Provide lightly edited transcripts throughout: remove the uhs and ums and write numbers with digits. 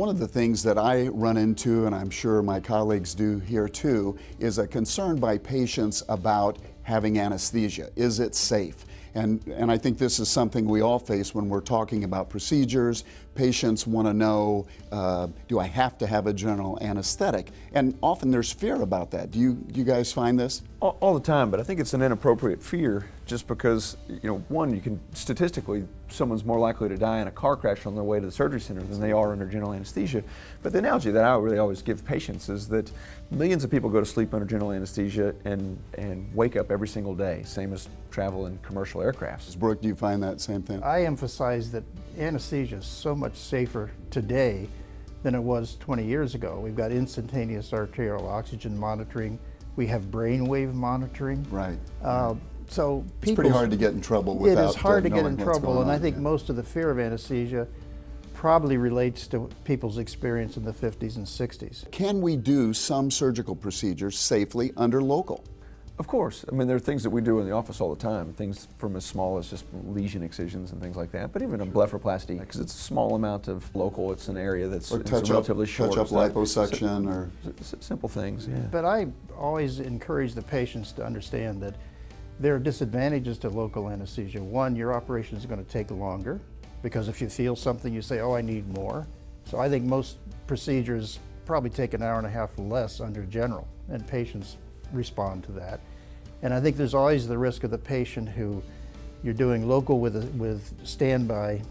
One of the things that I run into, and I'm sure my colleagues do here too, is a concern by patients about having anesthesia. Is it safe? And I think this is something we all face when we're talking about procedures. Patients want to know, do I have to have a general anesthetic? And often there's fear about that. Do you guys find this? All the time, but I think it's an inappropriate fear just because, one, you can statistically, someone's more likely to die in a car crash on their way to the surgery center than they are under general anesthesia. But the analogy that I really always give patients is that millions of people go to sleep under general anesthesia and wake up every single day, same as travel in commercial aircrafts. Brooke, do you find that same thing? I emphasize that anesthesia is so much safer today than it was 20 years ago. We've got instantaneous arterial oxygen monitoring. We have brainwave monitoring. Right. So it's pretty hard to get in trouble without It is hard to get knowing in what's trouble, going and I on, think yeah. most of the fear of anesthesia probably relates to people's experience in the 50s and 60s. Can we do some surgical procedures safely under local? Of course. I mean, there are things that we do in the office all the time, things from as small as just lesion excisions and things like that, but even a blepharoplasty, because it's a small amount of local, it's an area that's Or relatively short. touch-up liposuction or... Simple things, yeah. But I always encourage the patients to understand that there are disadvantages to local anesthesia. One, your operation is going to take longer, because if you feel something, you say, oh, I need more. So I think most procedures probably take an hour and a half less under general, and patients respond to that. And I think there's always the risk of the patient who you're doing local with standby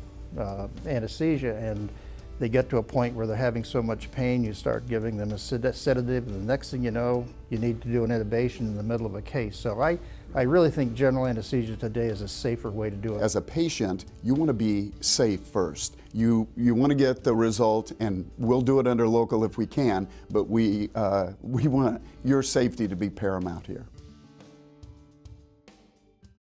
anesthesia, and they get to a point where they're having so much pain, you start giving them a sedative, and the next thing you know, you need to do an intubation in the middle of a case. So I really think general anesthesia today is a safer way to do it. As a patient, you want to be safe first. You want to get the result, and we'll do it under local if we can, but we want your safety to be paramount here.